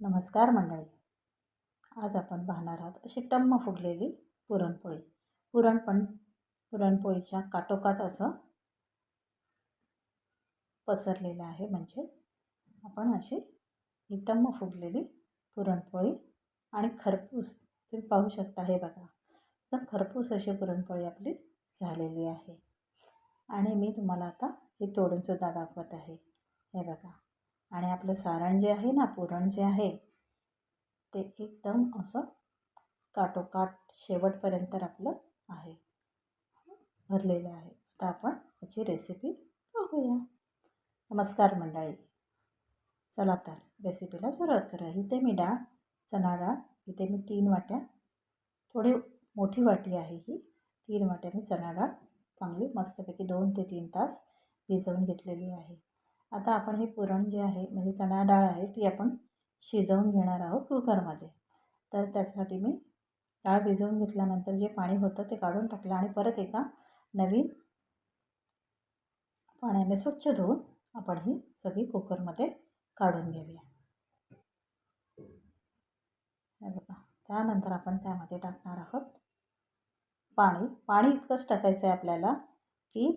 नमस्कार मंडळी. आज आपण पाहणार आहोत अशी टम्म फुगलेली पुरणपोळी. पुरणपोळीच्या काठोकाठ असं पसरलेलं आहे. म्हणजेच आपण अशी ही टम्म फुगलेली पुरणपोळी आणि खरपूस तुम्ही पाहू शकता. हे बघा, एकदम खरपूस अशी पुरणपोळी आपली झालेली आहे. आणि मी तुम्हाला आता हे तोडूनसुद्धा दाखवत आहे. हे बघा. आणि आपलं सारण जे आहे ना, पुरण जे आहे ते एकदम असं काठोकाठ शेवटपर्यंत आपलं आहे, भरलेलं आहे. आता आपण याची रेसिपी पाहूया. नमस्कार मंडळी. चला तर रेसिपीला सुरुवात करूया. इथे मी चणा डाळ इथे मी 3 वाट्या, थोडी मोठी वाटी आहे ही, 3 वाट्या मी चणा डाळ चांगली मस्तपैकी 2 ते 3 तास भिजवून घेतलेली आहे. आता आपण हे पुरण जे आहे म्हणजे चणा डाळ आहे ती आपण शिजवून घेणार आहोत कुकरमध्ये. तर त्यासाठी मी डाळ भिजवून घेतल्यानंतर जे पाणी होतं ते काढून टाकलं आणि परत एका नवीन पाण्याने स्वच्छ धुवून आपण ही सगळी कुकरमध्ये काढून घेऊया. हे बघा. त्यानंतर आपण त्यामध्ये टाकणार आहोत पाणी इतकंच टाकायचं आहे आपल्याला की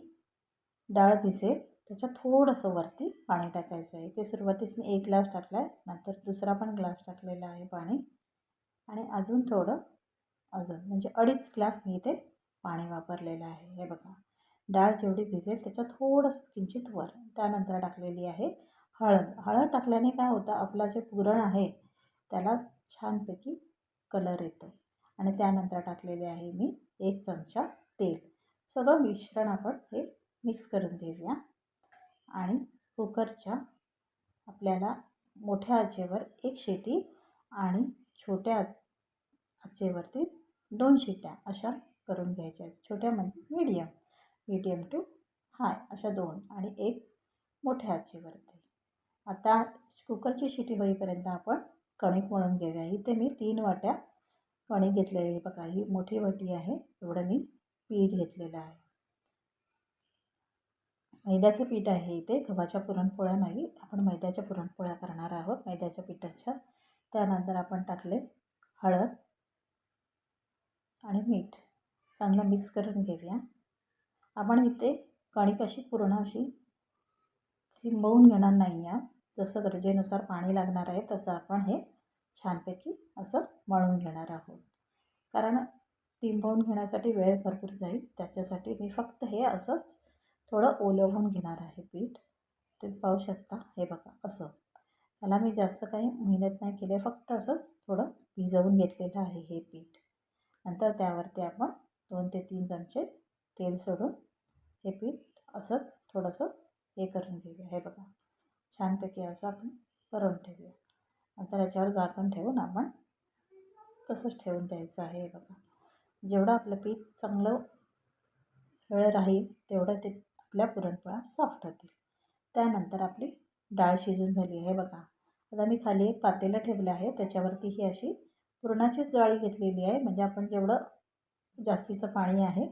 डाळ भिजेल. त्याच्यात थोडंसं वरती पाणी टाकायचं आहे. ते सुरुवातीस मी 1 ग्लास टाकला आहे, नंतर दुसरा पण ग्लास टाकलेला आहे पाणी, आणि अजून थोडं म्हणजे 2.5 ग्लास मी इथे पाणी वापरलेलं आहे. हे बघा. डाळ जेवढी भिजेल त्याच्यात थोडंसं किंचित वर. त्यानंतर टाकलेली आहे हळद टाकल्याने काय होतं, आपला जे पुरण आहे त्याला छानपैकी कलर येतो. आणि त्यानंतर टाकलेले आहे मी 1 चमचा तेल. सगळं मिश्रण आपण हे मिक्स करून घेऊया. आणि कुकरच्या आपल्याला मोठ्या आचेवर 1 शिटी आणि छोट्या आचेवरती 2 शिट्या अशा करून घ्यायच्या आहेत. छोट्या म्हणजे मीडियम टू हाय अशा 2 आणि 1 मोठ्या आचेवरती. आता कुकरची शिटी होईपर्यंत आपण कणिक मळून घेऊया. इथे मी 3 वाट्या कणिक घेतलेली. बघा, ही मोठी वाटी आहे एवढं मी पीठ घेतलेलं आहे. मैद्याचं पीठ आहे इथे, गव्हाच्या पुरणपोळ्या नाही, आपण मैद्याच्या पुरणपोळ्या करणार आहोत मैद्याच्या पिठाच्या. त्यानंतर आपण टाकले हळद आणि मीठ. चांगलं मिक्स करून घेऊया. आपण इथे कणिक अशी पूर्ण अशी ती मळून घेणार नाही आहे. जसं गरजेनुसार पाणी लागणार आहे तसं आपण हे छानपैकी असं मळून घेणार आहोत. कारण ती मळून घेण्यासाठी वेळ भरपूर जाईल, त्याच्यासाठी मी फक्त हे असंच थोडं ओलवून घेणार आहे पीठ. तुम्ही पाहू शकता. हे बघा असं. त्याला मी जास्त काही मेहनत नाही केली, फक्त असंच थोडं भिजवून घेतलेलं आहे हे पीठ. नंतर त्यावरती आपण 2 ते 3 चमचे तेल सोडून हे पीठ असंच थोडंसं हे करून घेऊया. हे बघा, छानपैकी असं आपण करून ठेवूया. नंतर याच्यावर झाकण ठेवून आपण तसंच ठेवून द्यायचं आहे. हे बघा, जेवढं आपलं पीठ चांगलं वेळ राहील तेवढं ते आपल्या पुरणपोळ्या सॉफ्ट होतील. त्यानंतर आपली डाळ शिजून झाली आहे. बघा, आता मी खाली एक पातेलं ठेवलं आहे, त्याच्यावरती ही अशी पुरणाचीच जाळी घेतलेली आहे, म्हणजे आपण जेवढं जास्तीचं पाणी आहे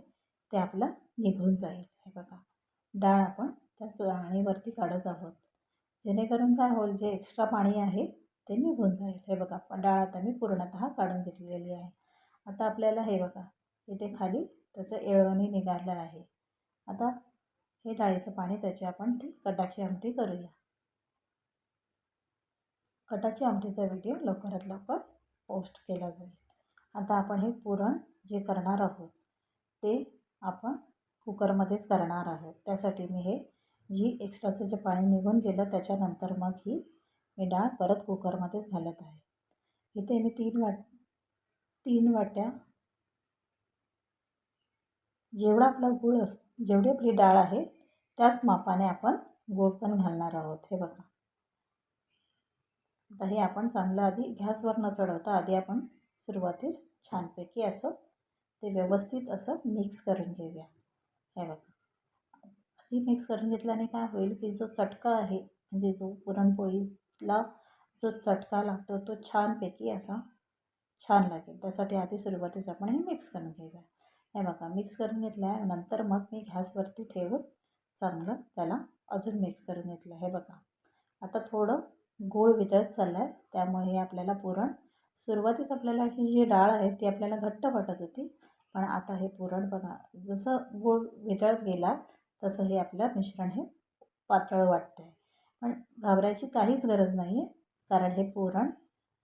ते आपलं निघून जाईल. हे बघा, डाळ आपण त्या जाळीवरती काढत आहोत, जेणेकरून काय होईल, जे एक्स्ट्रा पाणी आहे ते निघून जाईल. हे बघा, डाळ आता मी पूर्णतः काढून घेतलेली आहे. आता आपल्याला हे बघा इथे खाली त्याचं येळवणी निघालं आहे. आता हे डाळीचं पाणी त्याची आपण ती कटाची आमटी करूया. कटाची आमटीचा व्हिडिओ लवकरात लवकर पोस्ट केला जाईल. आता आपण हे पुरण जे करणार आहोत ते आपण कुकरमध्येच करणार आहोत. त्यासाठी मी हे जी एक्स्ट्राचं जे पाणी निघून गेलं त्याच्यानंतर मग ही मी डाळ परत कुकरमध्येच घालत आहे. इथे मी 3 वाट्या जेवढा आपला जेवढी आपली डाळ आहे त्याच मापाने आपण गूळ पण घालणार आहोत. हे बघा, आता हे आपण चांगलं आधी गॅसवर न चढवता आधी आपण सुरुवातीस छानपैकी असं ते व्यवस्थित असं मिक्स करून घेऊया. हे बघा, आधी मिक्स करून घेतल्याने काय होईल की जो चटका आहे म्हणजे जो पुरणपोळीला जो चटका लागतो तो छानपैकी असा छान लागेल. त्यासाठी आधी सुरुवातीस आपण हे मिक्स करून घेऊया. हे बघा, मिक्स करून घेतल्यानंतर मग मी गॅसवरती ठेवून चांगलं त्याला अजून मिक्स करून घेतलं. हे बघा, आता थोडं गोळ वितळत चालला आहे, त्यामुळे हे आपल्याला पुरण सुरुवातीस आपल्याला ही जी डाळ आहे ती आपल्याला घट्ट वाटत होती, पण आता हे पुरण बघा जसं गोळ वितळत गेला तसं हे आपलं मिश्रण हे पातळ वाटतं आहे. पण घाबरायची काहीच गरज नाही आहे, कारण हे पुरण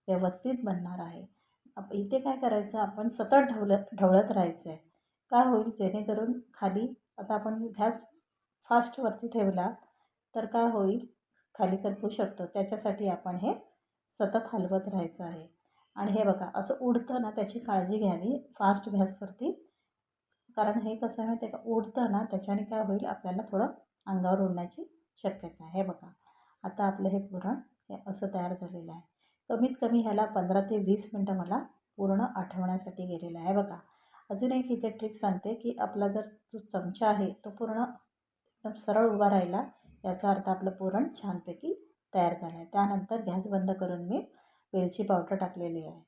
व्यवस्थित बनणार आहे. इथे काय करायचं, आपण सतत ढवळत राहायचं आहे. काय होईल, जेणेकरून खाली आता आपण गॅस फास्टवरती ठेवला तर काय होईल, खाली करपू शकतो. त्याच्यासाठी आपण हे सतत हलवत राहायचं आहे. आणि हे बघा असं उडतं ना, त्याची काळजी घ्यावी फास्ट गॅसवरती, कारण हे कसं आहे माहिती आहे का, उडतं ना त्याच्याने काय होईल, आपल्याला थोडं अंगावर उडण्याची शक्यता आहे. हे बघा आता आपलं हे पुरण हे असं तयार झालेलं आहे. कमीत कमी ह्याला 15 ते 20 मिनटं मला पूर्ण आठवण्यासाठी गेलेलं आहे. बघा अजून एक इथे ट्रिक सांगते, की आपला जर जो चमचा आहे तो पूर्ण एकदम सरळ उभा राहिला, याचा अर्थ आपलं पुरण छानपैकी तयार झालं आहे. त्यानंतर गॅस बंद करून मी वेलची पावडर टाकलेली आहे.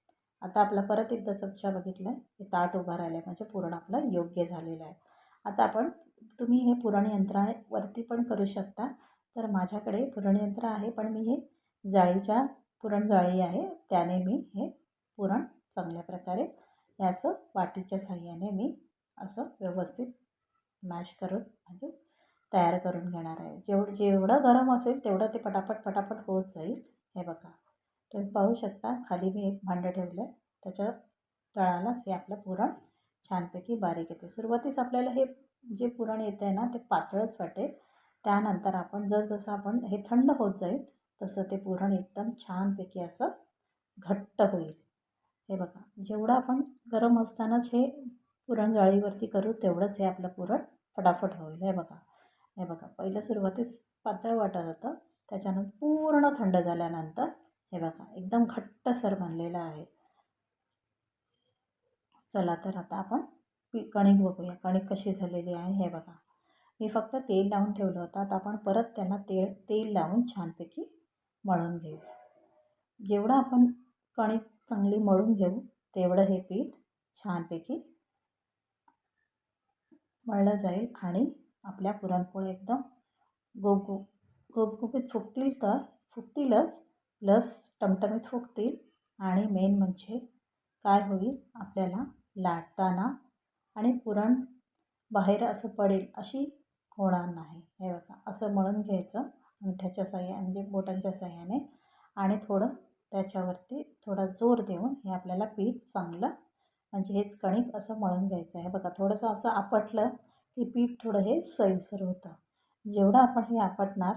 आता आपला परत एकदा चमचा बघितला आहे, हे ताट उभा राहिलं आहे म्हणजे पुरण आपलं योग्य झालेलं आहे. आता आपण तुम्ही हे पुरण यंत्रावरती पण करू शकता. तर माझ्याकडे पुरण यंत्र आहे, पण मी हे जाळीच्या पुरण जाळी आहे, त्याने मी हे पुरण चांगल्या प्रकारे हे असं वाटीच्या साहाय्याने मी असं व्यवस्थित मॅश करून म्हणजे तयार करून घेणार आहे. जेवढं गरम असेल तेवढं ते पटापट होत जाईल. हे बघा तुम्ही पाहू शकता, खाली मी एक भांडं ठेवलं आहे, त्याच्या तळालाच हे आपलं पुरण छानपैकी बारीक येते. सुरुवातीस आपल्याला हे जे पुरण येतं आहे ना ते पातळच वाटेल. त्यानंतर आपण जसजसं आपण हे थंड होत जाईल तसं ते पुरण एकदम छानपैकी असं घट्ट होईल. हे बघा जेवढं आपण गरम असतानाच हे पुरण जाळीवरती करू तेवढंच हे आपलं पुरण फटाफट होईल. हे बघा पहिलं सुरुवातीस पातळ वाटत होतं, त्याच्यानंतर पूर्ण थंड झाल्यानंतर हे बघा एकदम घट्टसर बनलेलं आहे. चला तर आता आपण कणिक बघूया, कणिक कशी झालेली आहे. हे बघा मी फक्त तेल लावून ठेवलं होतं, आता आपण परत त्यांना तेल लावून छानपैकी मळून घेऊया. जेवढं आपण कणिक चांगली मळून घेऊ तेवढं हे पीठ छानपैकी मळलं जाईल आणि आपल्या पुरणपोळी एकदम गुबगुबीत फुगतीलच, प्लस टमटमीत फुगतील. आणि मेन म्हणजे काय होईल, आपल्याला लाटताना आणि पुरण बाहेर असं पडेल अशी होणार नाही. हे बघा असं मळून घ्यायचं अंगठ्याच्या साहाय्याने म्हणजे बोटांच्या साहाय्याने, आणि थोडं त्याच्यावरती थोडा जोर देऊन हे आपल्याला पीठ चांगलं म्हणजे हेच कणिक असं मळून घ्यायचं आहे. बघा थोडंसं असं आपटलं की पीठ थोडं हे सैलसर होतं. जेवढं आपण हे आपटणार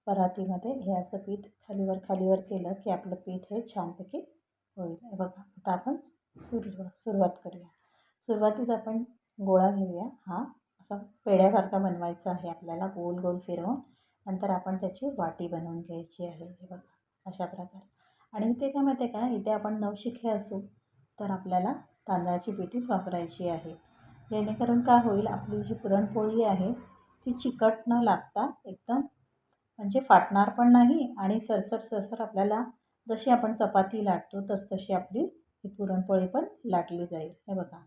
परातीमध्ये, हे असं पीठ खालीवर केलं की आपलं पीठ हे छानपैकी होईल. हे बघा आता आपण सुरुवात करूया. सुरुवातीस आपण गोळा घेऊया. हा असा पेढ्यासारखा बनवायचा आहे आपल्याला, गोल गोल फिरवून. नंतर आपण त्याची वाटी बनवून घ्यायची आहे. हे बघा अशा प्रकारे. आणि इथे काय माहिती आहे का, इथे आपण नवशिखे असू तर आपल्याला तांदळाची पिठीच वापरायची आहे, जेणेकरून काय होईल, आपली जी पुरणपोळी आहे ती चिकट न लागता एकदम म्हणजे फाटणार पण नाही, आणि सरसर आपल्याला जशी आपण चपाती लाटतो तशी आपली ही पुरणपोळी पण लाटली जाईल. हे बघा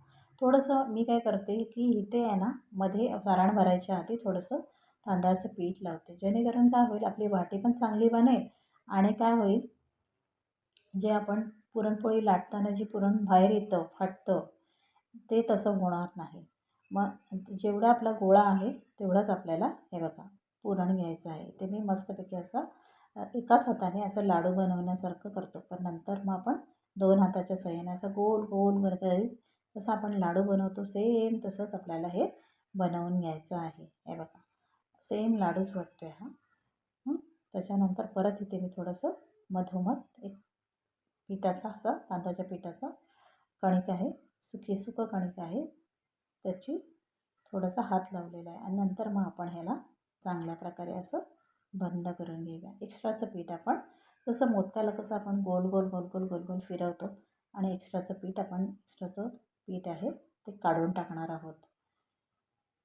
थोडंसं मी काय करते की इथे आहे ना, मध्ये सारण भरायच्या आधी थोडंसं तांदळाचं पीठ लावते, जेणेकरून काय होईल, आपली वाटी पण चांगली बनेल. आणि काय होईल, जे आपण पुरणपोळी लाटताना जी पुरण बाहेर येतं फाटतं ते तसं होणार नाही. मग जेवढा आपला गोळा आहे तेवढाच आपल्याला हे बघा पुरण घ्यायचं आहे. ते मी मस्तपैकी असं एकाच हाताने असं लाडू बनवण्यासारखं करतो, पण नंतर मग आपण 2 हाताच्या साहाय्याने असं गोल गोल गरगरीत जसं आपण लाडू बनवतो सेम तसंच आपल्याला हे बनवून घ्यायचं आहे. हे बघा सेम लाडूच वाटतो आहे हा. त्याच्यानंतर परत इथे मी थोडंसं मधोमध एक पिठाचा असा तांदळाच्या पिठाचा कणिक आहे, सुकं कणिक आहे, त्याची थोडासा हात लावलेला आहे. आणि नंतर मग आपण ह्याला चांगल्या प्रकारे असं बंद करून घेऊया. एक्स्ट्राचं पीठ आपण जसं मोदकाला कसं आपण गोल गोल फिरवतो, आणि एक्स्ट्राचं पीठ आहे ते काढून टाकणार आहोत.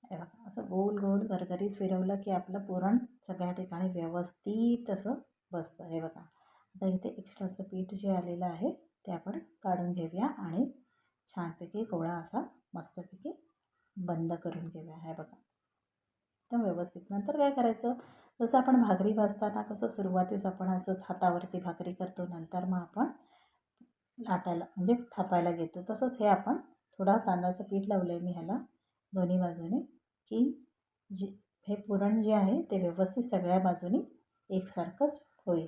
हे बघा असं गोल गोल गरगरीत फिरवलं की आपलं पुरण सगळ्या ठिकाणी व्यवस्थित असं बसतं. हे बघा आता इथे एक्स्ट्राचं पीठ जे आलेलं आहे ते आपण काढून घेऊया आणि छानपैकी गोळा असा मस्तपैकी बंद करून घेऊया. हे बघा एकदम व्यवस्थित. नंतर काय करायचं, जसं आपण भाकरी भाजताना कसं सुरुवातीस आपण असंच हातावरती भाकरी करतो, नंतर मग आपण लाटायला म्हणजे थापायला घेतो, तसंच हे आपण थोडा तांदळाचं पीठ लावलं आहे मी ह्याला दोन्ही बाजूने, की जे हे पुरण जे आहे ते व्यवस्थित सगळ्या बाजूनी एकसारखंच होईल.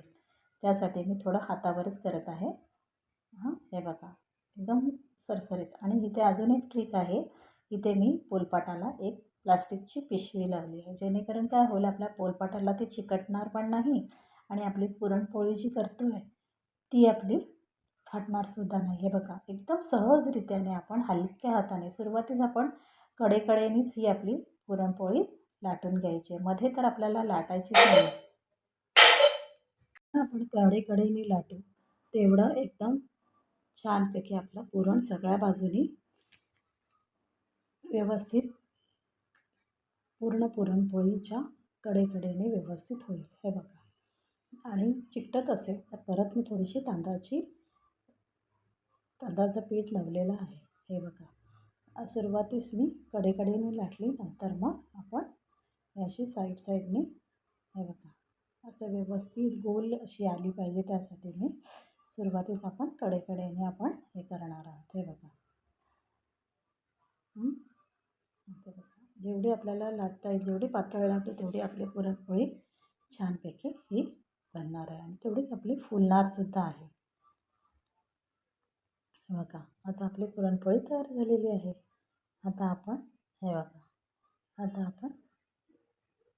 त्यासाठी मी थोडं हातावरच करत आहे. हे बघा एकदम सरसरीत. आणि इथे अजून एक ट्रिक आहे. इथे मी पोलपाटाला एक प्लास्टिकची पिशवी लावली आहे, जेणेकरून काय होईल, आपल्या पोलपाटाला ती चिकटणार पण नाही आणि आपली पुरणपोळी जी करतो आहे ती आपली फाटणारसुद्धा नाही. हे बघा एकदम सहजरित्याने आपण हलक्या हाताने सुरुवातीस आपण कडेकडेनीच ही आपली पुरणपोळी लाटून घ्यायची आहे. मध्ये तर आपल्याला लाटायचीच नाही. आपण कडेकडेने लाटू तेवढं एकदम छानपैकी आपलं पुरण सगळ्या बाजूनी व्यवस्थित पूर्ण पुरणपोळीच्या कडेकडेने व्यवस्थित होईल. हे बघा. आणि चिकटत असेल तर परत मी थोडीशी तांदळाचं पीठ लावलेलं आहे. हे बघा. सुरुवातीस मी कडेकडेने लाटली, नंतर मग आपण अशी साईडने हे बघा असं व्यवस्थित गोल अशी आली पाहिजे, त्यासाठी मी सुरुवातीस आपण कडेकडेने आपण हे करणार आहोत. हे बघा. ते बघा, जेवढी आपल्याला लाटता येईल, जेवढी पातळ लाटू तेवढी आपली पुरणपोळी छानपैकी ही बनणार आहे आणि तेवढीच आपली फुलणारसुद्धा आहे. हे बघा, आता आपली पुरणपोळी तयार झालेली आहे. आता आपण हे बघा, आता आपण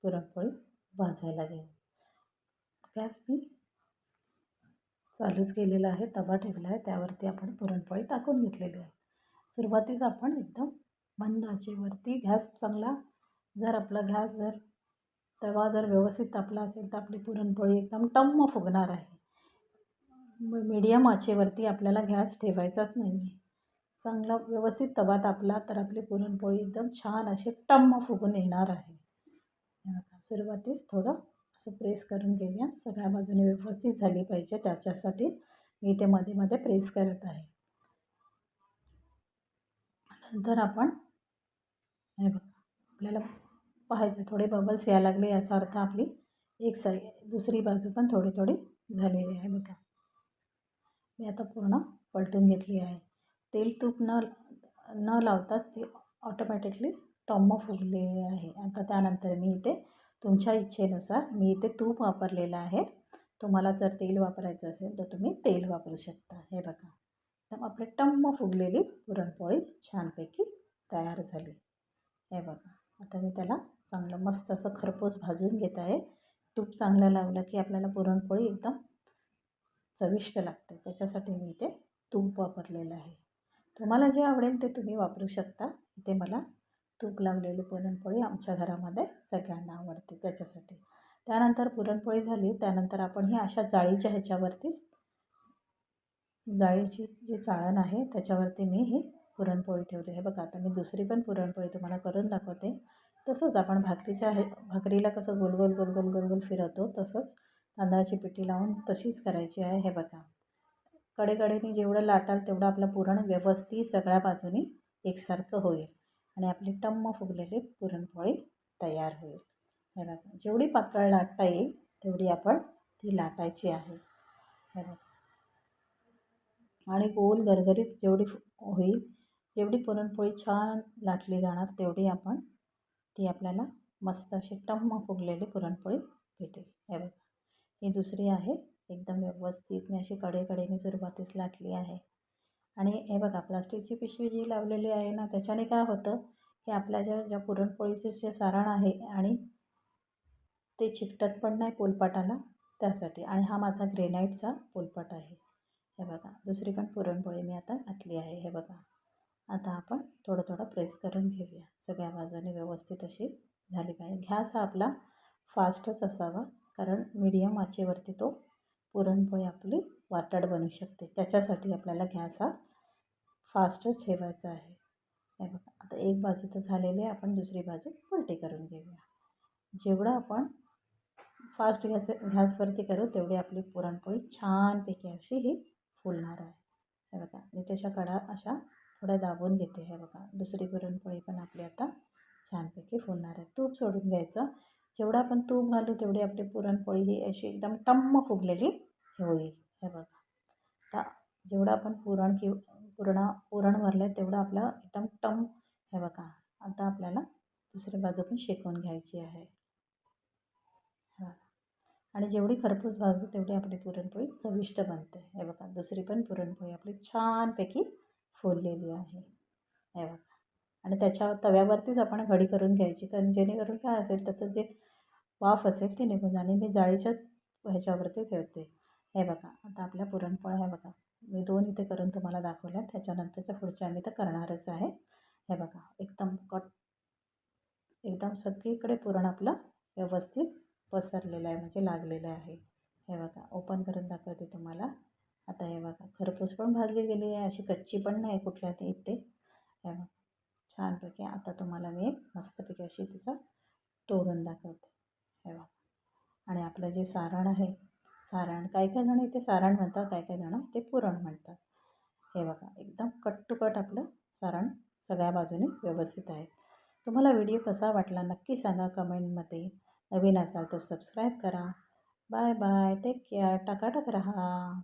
पुरणपोळी भाजायला घेऊ. गॅस मी चालूच केलेला आहे, तवा ठेवला आहे, त्यावरती आपण पुरणपोळी टाकून घेतलेली आहे. सुरुवातीस आपण एकदम मंद आचेवरती गॅस चांगला, जर आपला तवा जर व्यवस्थित तापला असेल तर आपली पुरणपोळी एकदम टम्म फुगणार आहे. मीडियम आचेवरती आपल्याला गॅस ठेवायचाच नाही आहे. चांगला व्यवस्थित तवा तापला तर आपली पुरणपोळी एकदम छान अशी टम्म फुगून येणार आहे. सुरुवातीस थोडं असं प्रेस करून घेऊया, सगळ्या बाजूने व्यवस्थित झाली पाहिजे, त्याच्यासाठी मी इथे मध्ये मध्ये प्रेस करत आहे. नंतर आपण हे बघा, आपल्याला पाहायचं थोडे बबल्स यायला लागले, याचा अर्थ आपली दुसरी बाजू पण थोडी थोडी झालेली आहे. बघा, मी आता पूर्ण पलटून घेतली आहे. तेल तूप न लावताच ती ऑटोमॅटिकली टम्म फुगलेली आहे. आता त्यानंतर मी इथे तुमच्या इच्छेनुसार मी इथे तूप वापरलेलं आहे. तुम्हाला जर तेल वापरायचं असेल तर तुम्ही तेल वापरू शकता. हे बघा, तर आपली टम्म फुगलेली पुरणपोळी छानपैकी तयार झाली. हे बघा, आता मी त्याला चांगलं मस्त असं खरपूस भाजून घेत आहे. तूप चांगलं लावलं की आपल्याला पुरणपोळी एकदम चविष्ट लागते, त्याच्यासाठी मी इथे तूप वापरलेलं आहे. तुम्हाला जे आवडेल ते तुम्ही वापरू शकता. इथे मला तूप लावलेली पुरणपोळी आमच्या घरामध्ये सगळ्यांना आवडते, त्याच्यासाठी. त्यानंतर पुरणपोळी झाली, त्यानंतर आपण ही अशा जाळीच्या ह्याच्यावरतीच, जाळीची जी चाळण आहे त्याच्यावरती मी ही पुरणपोळी ठेवली. हे बघा, आता मी दुसरी पण पुरणपोळी तुम्हाला करून दाखवते. तसंच आपण भाकरीला कसं गोल गोल गोल गोल गोल गोल फिरवतो, तसंच तांदळाची पिठी लावून तशीच करायची आहे. हे बघा, कडेकडेने जेवढं लाटाल तेवढं आपलं पुरण व्यवस्थित सगळ्या बाजूनी एकसारखं होईल आणि आपली टम्म फुगलेली पुरणपोळी तयार होईल. हे बघा, जेवढी पातळ लाटता येईल तेवढी आपण ती लाटायची आहे. हे बघा, आणि गोल गरगरीत जेवढी होईल, जेवढी पुरणपोळी छान लाटली जाणार तेवढी ती आपल्याला मस्त अशी टम्म फुगलेली पुरणपोळी भेटेल. हे बघा, ही दुसरी आहे. एकदम व्यवस्थित मी अशी कडेकडेने सुरुवातीस लाटली आहे. आणि हे बघा, प्लास्टिकची पिशवी जी लावलेली आहे ना, त्याच्याने काय होतं की आपल्या ज्या पुरणपोळीचे जे सारण आहे आणि ते चिकटत पण नाही पोलपाटाला, त्यासाठी. आणि हा माझा ग्रेनाईटचा पोलपाट आहे. हे बघा, दुसरी पण पुरणपोळी मी आता घातली आहे. हे बघा, आता आपण थोडं थोडं प्रेस करून घेऊया, सगळ्या बाजूने व्यवस्थित अशी झाली पाहिजे. गॅस हा आपला फास्टच असावा, कारण मीडियम आचेवरती तो पुरणपोळी आपली वातड बनू शकते, त्याच्यासाठी आपल्याला गॅस हा फास्टच ठेवायचा आहे. हे बघा, आता एक बाजू तर झालेली आहे, आपण दुसरी बाजू उलटी करून घेऊया. जेवढं आपण फास्ट गॅसवरती करू तेवढी आपली पुरणपोळी छानपैकी अशी ही फुलणार आहे. हे बघा, मी त्याच्या कडा अशा थोड्या दाबून घेते. हे बघा, दुसरी पुरणपोळी पण आपली आता छानपैकी फुलणार आहे. तूप सोडून घ्यायचं. जेवढं आपण तूप घालू तेवढी आपली पुरणपोळी ही अशी एकदम टम्म फुगलेली होईल. हे बघा. आता जेवढं आपण पुरण भरलं आहे तेवढं आपलं एकदम टम. हे बघा. आता आपल्याला दुसरी बाजू पण शेकून घ्यायची आहे. हे बघा. आणि जेवढी खरपूस भाजू तेवढी आपली पुरणपोळी चविष्ट बनते. हे बघा. दुसरी पण पुरणपोळी आपली छानपैकी फुललेली आहे. हे बघा. आणि त्याच्या तव्यावरतीच आपण घडी करून घ्यायची, कारण जेणेकरून काय असेल त्याचं जे वाफ असेल ती निघून जाईल. मी जाळीच्याच ह्याच्यावरती ठेवते. हे बघा. आता आपल्या पुरणपोळ्या हे बघा. मी 2 इथे करून तुम्हाला दाखवल्या. त्याच्यानंतरच्या पुढच्या आम्ही तर करणारच आहे. हे बघा. एकदम सगळीकडे पुरण आपलं व्यवस्थित पसरलेलं आहे, म्हणजे लागलेलं आहे. हे बघा. ओपन करून दाखवते तुम्हाला. आता हे बघा. खरपूस पण भाजली गेली आहे, अशी कच्ची पण नाही कुठल्या ते इथे. हे बघा. छानपैकी आता तुम्हाला मी एक मस्तपैकी अशी तिचा तोडून दाखवते. हे बघा. आणि आपलं जे सारण आहे, काही काही जण इथे सारण म्हणतात, काही काही जण ते पुरण म्हणतात. हे बघा. एकदम कट टू कट आपलं सारण सगळ्या बाजूने व्यवस्थित आहे. तुम्हाला व्हिडिओ कसा वाटला नक्की सांगा कमेंटमध्ये. नवीन असाल तर सबस्क्राईब करा. Bye bye. Take care. टकाटक रहा.